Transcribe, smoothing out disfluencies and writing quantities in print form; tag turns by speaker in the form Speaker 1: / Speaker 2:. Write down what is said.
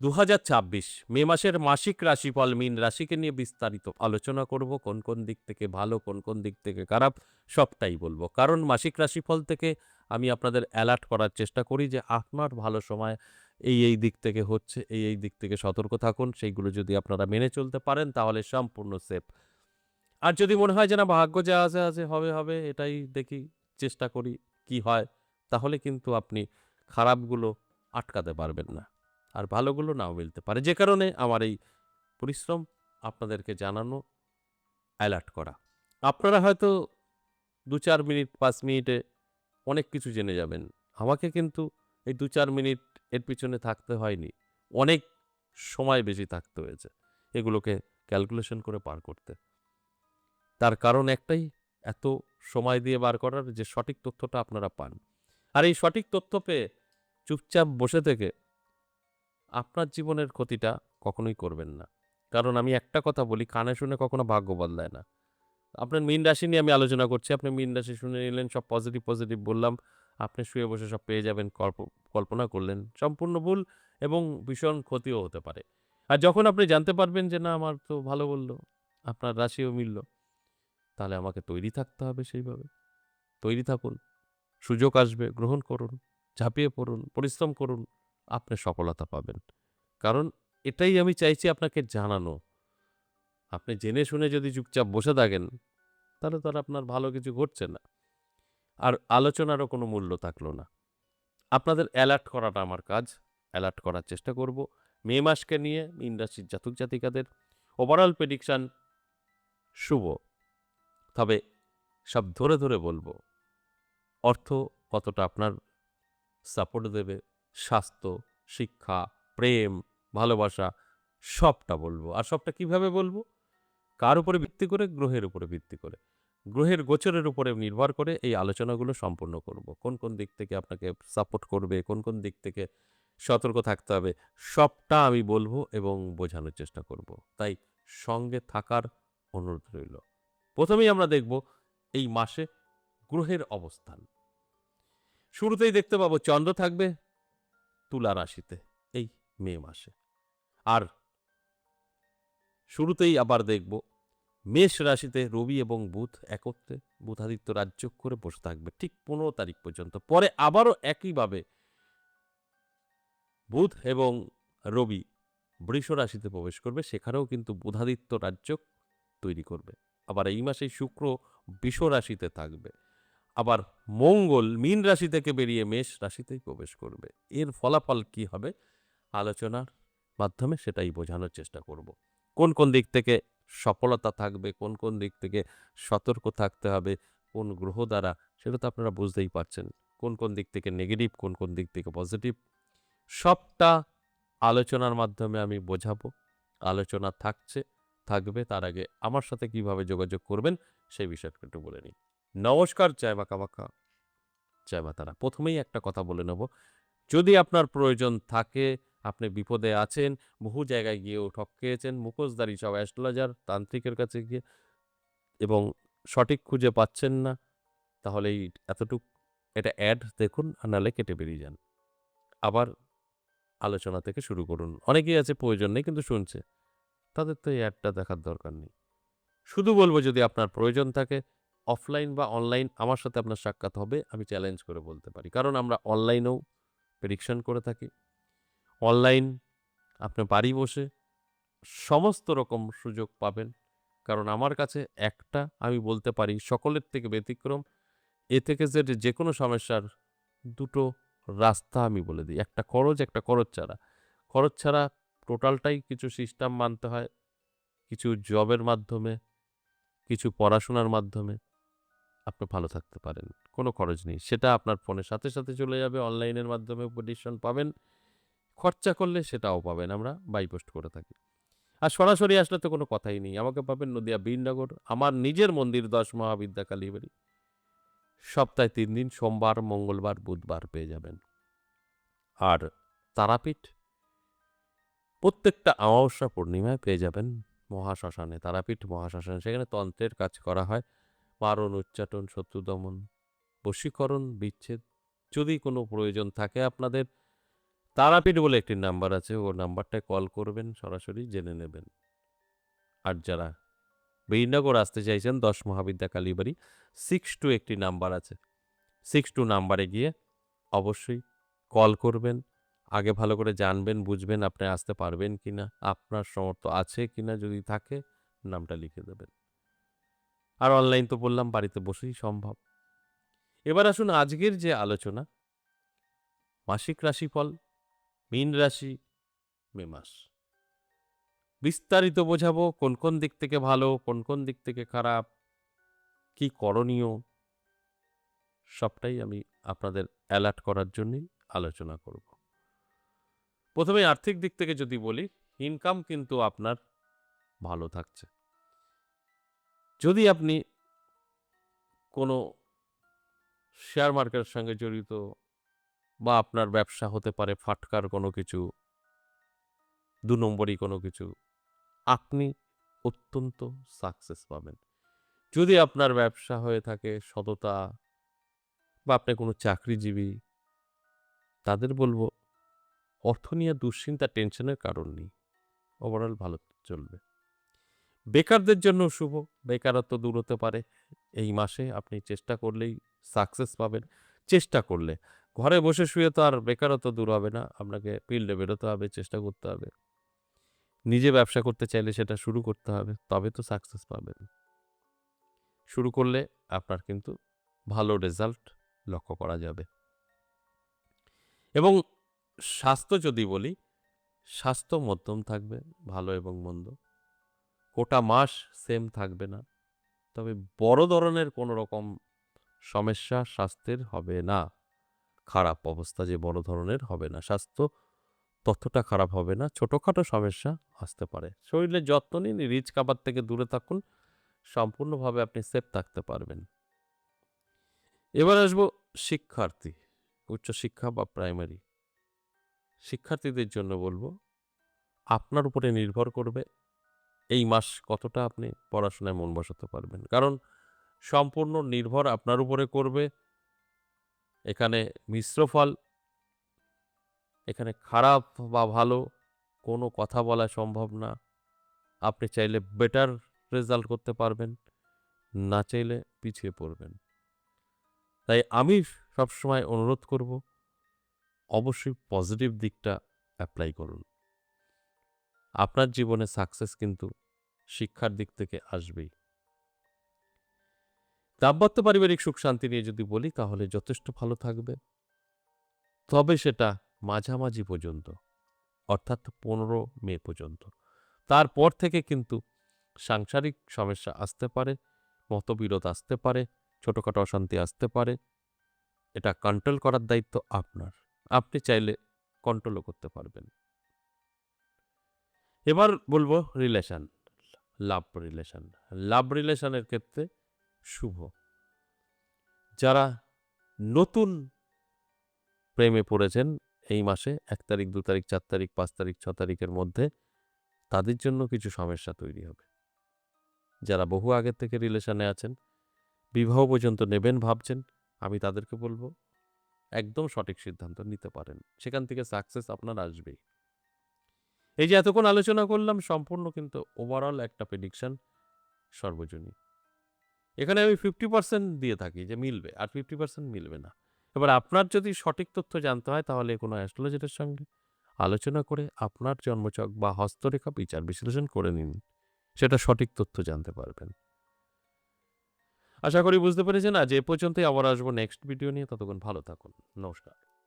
Speaker 1: ২০২৬ মে মাসের মাসিক রাশিফল মীন রাশিকে নিয়ে বিস্তারিত আলোচনা করব। কোন, কোন দিক থেকে ভালো, কোন, কোন দিক থেকে খারাপ সবটাই বলব। কারণ মাসিক রাশিফল থেকে আমি আপনাদের অ্যালার্ট করার চেষ্টা করি যে আপনার ভালো সময় এই দিক থেকে হচ্ছে, এই দিক থেকে সতর্ক থাকুন। সেইগুলো যদি আপনারা মেনে চলতে পারেন তাহলে সম্পূর্ণ সেফ। আর যদি মনে হয় যে না ভাগ্য যা আছে হবে এটাই দেখি, চেষ্টা করি কি হয়, তাহলে কিন্তু আপনি খারাপগুলো আটকাতে পারবেন না। আর ভালোগুলো নাও মিলতে পারে। যে কারণে আমার এই পরিশ্রম আপনাদেরকে জানানো, অ্যালার্ট করা। আপনারা হয়তো ২-৪ মিনিট ৫ মিনিটে অনেক কিছু জেনে যাবেন। আমাকে কিন্তু এই ২-৪ মিনিট এর পিছনে থাকতে হয়নি। অনেক সময় বেশি থাকতে হয়েছে এগুলোকে ক্যালকুলেশন করে পার করতে। তার কারণ একটাই, এত সময় দিয়ে বার করার যে সঠিক তথ্যটা আপনারা পান। আর এই সঠিক তথ্য পেয়ে চুপচাপ বসে থেকে আপনার জীবনের ক্ষতিটা কখনোই করবেন না। কারণ আমি একটা কথা বলি, কানে শুনে কখনো ভাগ্য বদলায় না। আপনার মীন রাশি নিয়ে আমি আলোচনা করছি। আপনি মীন রাশি শুনে নিলেন, সব পজিটিভ বললাম। আপনি শুয়ে বসে সব পেয়ে যাবেন, কল্পনা করলেন। সম্পূর্ণ ভুল এবং ভীষণ ক্ষতিও হতে পারে। আর যখন আপনি জানতে পারবেন যে না আমার তো ভালো বলল, আপনার রাশিও মিলল, তাহলে আমাকে তৈরি থাকতে হবে সেইভাবে। তৈরি থাকুন। সুযোগ আসবে, গ্রহণ করুন, ঝাঁপিয়ে পড়ুন, পরিশ্রম করুন, আপনি সফলতা পাবেন। কারণ এটাই আমি চাইছি আপনাকে জানানো। আপনি জেনে শুনে যদি চুপচাপ বসে থাকেন, তাহলে তো আর আপনার ভালো কিছু ঘটছে না। আর আলোচনারও কোনো মূল্য থাকলো না। আপনাদের অ্যালার্ট করাটা আমার কাজ। অ্যালার্ট করার চেষ্টা করব। মে মাসকে নিয়ে মীন রাশির জাতক-জাতিকাদের ওভারঅল প্রেডিকশন শুভ। তবে সব ধরে বলব। অর্থ কতটা আপনার সাপোর্ট দেবে, স্বাস্থ্য, শিক্ষা, প্রেম, ভালোবাসা সবটা বলব। আর সবটা কিভাবে বলব? কার উপরে ভিত্তি করে? গ্রহের উপরে ভিত্তি করে। গ্রহের গোচরের উপরে নির্ভর করে এই আলোচনাগুলো সম্পূর্ণ করব। কোন, কোন দিক থেকে আপনাকে সাপোর্ট করবে, কোন, কোন দিক থেকে সতর্ক থাকতে হবে, সবটা আমি বলব এবং বোঝানোর চেষ্টা করব। তাই সঙ্গে থাকার অনুরোধ রইল। প্রথমেই আমরা দেখব এই মাসে গ্রহের অবস্থান। শুরুতেই দেখতে পাবো চন্দ্র থাকবে তুলা রাশিতে এই মে মাসে। আর শুরুতেই আবার দেখব মেষ রাশিতে রবি এবং বুধ একত্রে বুধাদিত্য রাজযোগ করে বসে থাকবে ঠিক ১৫ তারিখ পর্যন্ত। পরে আবারও একইভাবে বুধ এবং রবি বৃষ রাশিতে প্রবেশ করবে, সেখানেও কিন্তু বুধাদিত্য রাজযোগ তৈরি করবে। আবার এই মাসেই শুক্র বৃষ রাশিতে থাকবে। আবার মঙ্গল মীন রাশি থেকে বেরিয়ে মেষ রাশিতেই প্রবেশ করবে। এর ফলাফল কি হবে আলোচনার মাধ্যমে সেটাই বোঝানোর চেষ্টা করব। কোন, কোন দিক থেকে সফলতা থাকবে, কোন, কোন দিক থেকে সতর্ক থাকতে হবে, কোন গ্রহ দ্বারা সেটা তো আপনারা বুঝতেই পারছেন। কোন, কোন দিক থেকে নেগেটিভ, কোন, কোন দিক থেকে পজিটিভ সবটা আলোচনার মাধ্যমে আমি বোঝাবো। আলোচনা থাকবে। তার আগে আমার সাথে কিভাবে যোগাযোগ করবেন সেই বিষয়টা একটু বলে নিই। নমস্কার, জয় মা কামাখ্যা, জয় মা তারা। প্রথমেই একটা কথা বলে নেব, যদি আপনার প্রয়োজন থাকে, আপনি বিপদে আছেন, বহু জায়গায় গিয়েও ঠকিয়েছেন, মুখোশধারী সব অ্যাস্ট্রোলজার, তান্ত্রিকের কাছে গিয়ে এবং সঠিক খুঁজে পাচ্ছেন না, তাহলে এই এতটুক এটা অ্যাড দেখুন আর নাহলে কেটে বেরিয়ে যান। আবার আলোচনা থেকে শুরু করুন। অনেকেই আছে প্রয়োজন নেই কিন্তু শুনছে। তাদের তো এই অ্যাডটা দেখার দরকার নেই। শুধু বলব যদি আপনার প্রয়োজন থাকে অফলাইন বা অনলাইন আমার সাথে আপনার সাক্ষাৎ হবে, আমি চ্যালেঞ্জ করে বলতে পারি। কারণ আমরা অনলাইনেও প্রেডিকশন করে থাকি। অনলাইন আপনি বাড়ি বসে সমস্ত রকম সুযোগ পাবেন। কারণ আমার কাছে একটা আমি বলতে পারি সকলের থেকে ব্যতিক্রম। এ থেকে জেড যেকোনো সমস্যার ২ টো রাস্তা আমি বলে দিই। একটা খরচ, একটা খরচ ছাড়া। খরচ ছাড়া টোটালটাই কিছু সিস্টেম মানতে হয়। কিছু জবের মাধ্যমে, কিছু পড়াশোনার মাধ্যমে আপনি ভালো থাকতে পারেন। কোনো খরচ নেই। সেটা আপনার ফোনের সাথে চলে যাবে। অনলাইনের মাধ্যমে প্রেডিকশন পাবেন। খরচা করলে সেটাও পাবেন। আমরা বাই পোস্ট করে থাকি। আর সরাসরি আসলে তো কোনো কথাই নেই। আমাকে পাবেন নদিয়া বীরনগর, আমার নিজের মন্দির ১০ মহাবিদ্যা কালীবাড়ি। সপ্তাহে ৩ দিন সোমবার, মঙ্গলবার, বুধবার পেয়ে যাবেন। আর তারাপীঠ প্রত্যেকটা অমাবস্যা পূর্ণিমায় পেয়ে যাবেন মহাশ্মশানে, তারাপীঠ মহাশ্মশানে। সেখানে তন্ত্রের কাজ করা হয়। মারণ, উচ্চাটন, শত্রু দমন, বশীকরণ, বিচ্ছেদ যদি কোনো প্রয়োজন থাকে আপনাদের, তারাপীঠ বলে একটি নাম্বার আছে, ও নাম্বারটায় কল করবেন, সরাসরি জেনে নেবেন। আর যারা বেইননগর আসতে চাইছেন 10 মহাবিদ্যা কালীবাড়ি 62 একটি নাম্বার আছে, 62 নাম্বারে গিয়ে অবশ্যই কল করবেন। আগে ভালো করে জানবেন, বুঝবেন আপনি আসতে পারবেন কিনা, আপনার সামর্থ্য আছে কিনা, যদি থাকে নামটা লিখে দেবেন। আর অনলাইন তো বললাম, বাড়িতে বসেই সম্ভব। এবার আসুন আজকের যে আলোচনা, মাসিক রাশিফল, মীন রাশি, মে মাস। বিস্তারিত বোঝাবো কোন কোন দিক থেকে ভালো, কোন কোন দিক থেকে খারাপ, কি করণীয়, সবটাই আমি আপনাদের অ্যালার্ট করার জন্যই আলোচনা করব। প্রথমে আর্থিক দিক থেকে যদি বলি, ইনকাম কিন্তু আপনার ভালো থাকছে। যদি আপনি কোনো শেয়ার মার্কেটের সঙ্গে জড়িত, বা আপনার ব্যবসা হতে পারে ফাটকার কোনো কিছু, 2 নম্বরই কোনো কিছু, আপনি অত্যন্ত সাকসেস পাবেন। যদি আপনার ব্যবসা হয়ে থাকে সততা, বা আপনি কোনো চাকরিজীবী, তাদের বলবো অর্থ নিয়ে দুশ্চিন্তা, টেনশনের কারণ নেই, ওভারঅল ভালো চলবে। বেকারদের জন্য শুভ, বেকারত্ব দূর হতে পারে এই মাসে, আপনি চেষ্টা করলেই সাকসেস পাবেন। চেষ্টা করলে, ঘরে বসে শুয়ে তো আর বেকারত্ব দূর হবে না, আপনাকে ফিল্ডে বেরোতে হবে, চেষ্টা করতে হবে। নিজে ব্যবসা করতে চাইলে সেটা শুরু করতে হবে, তবে তো সাকসেস পাবেন। শুরু করলে আপনার কিন্তু ভালো রেজাল্ট লক্ষ্য করা যাবে। এবং স্বাস্থ্য যদি বলি, স্বাস্থ্য মধ্যম থাকবে, ভালো এবং মন্দ। গোটা মাস সেম থাকবে না, তবে বড় ধরনের কোনো রকম সমস্যা স্বাস্থ্যের হবে না। খারাপ অবস্থা যে বড় ধরনের হবে না, স্বাস্থ্য ততটা খারাপ হবে না, ছোটোখাটো সমস্যা আসতে পারে। শরীরের যত্ন নিন, রিচ খাবার থেকে দূরে থাকুন, সম্পূর্ণভাবে আপনি সেফ থাকতে পারবেন। এবার আসবো শিক্ষার্থী, উচ্চশিক্ষা বা প্রাইমারি শিক্ষার্থীদের জন্য বলবো, আপনার উপরে নির্ভর করবে এই মাস কতটা আপনি পড়াশোনায় মন বসাতে পারবেন। কারণ সম্পূর্ণ নির্ভর আপনার উপরে করবে। এখানে মিশ্র ফল, এখানে খারাপ বা ভালো কোনো কথা বলা সম্ভব না। আপনি চাইলে বেটার রেজাল্ট করতে পারবেন, না চাইলে পিছিয়ে পড়বেন। তাই আমি সবসময় অনুরোধ করব, অবশ্যই পজিটিভ দিকটা অ্যাপ্লাই করুন। আপনার জীবনে সাকসেস কিন্তু শিক্ষার দিক থেকে আসবেই। দাম্পত্য পারিবারিক সুখ শান্তি নিয়ে যদি বলি, তাহলে যথেষ্ট ভালো থাকবে, তবে সেটা মাঝামাঝি পর্যন্ত, অর্থাৎ 15 মে পর্যন্ত। তারপর থেকে কিন্তু সাংসারিক সমস্যা আসতে পারে, মতবিরোধ আসতে পারে, ছোটোখাটো অশান্তি আসতে পারে। এটা কন্ট্রোল করার দায়িত্ব আপনার, আপনি চাইলে কন্ট্রোলও করতে পারবেন। এবার বলবো রিলেশন, লাভ রিলেশনের ক্ষেত্রে শুভ। যারা নতুন প্রেমে পড়েছেন এই মাসে 1 তারিখ, 2 তারিখ, 4 তারিখ, 5 তারিখ, 6 তারিখের মধ্যে, তাদের জন্য কিছু সমস্যা তৈরি হবে। যারা বহু আগের থেকে রিলেশনে আছেন, বিবাহ পর্যন্ত নেবেন ভাবছেন, আমি তাদেরকে বলবো একদম সঠিক সিদ্ধান্ত নিতে পারেন, সেখান থেকে সাকসেস আপনার আসবেই। এই যে এতক্ষণ আলোচনা করলাম, সম্পূর্ণ কিন্তু ওভারঅল একটা প্রেডিকশন, সর্বজনীন। এখানে আমি 50% দিয়ে থাকি যে মিলবে, আর 50% মিলবে না। এবার আপনার যদি সঠিক তথ্য জানতে হয়, তাহলে কোনো অ্যাস্ট্রোলজারের সঙ্গে আলোচনা করে আপনার জন্মছক বা হস্তরেখা বিচার বিশ্লেষণ করে নিন, সেটা সঠিক তথ্য জানতে পারবেন। আশা করি বুঝতে পেরেছেন। আজ এ পর্যন্তই, আবার আসবো নেক্সট ভিডিও নিয়ে। ততক্ষণ ভালো থাকুন। নমস্কার।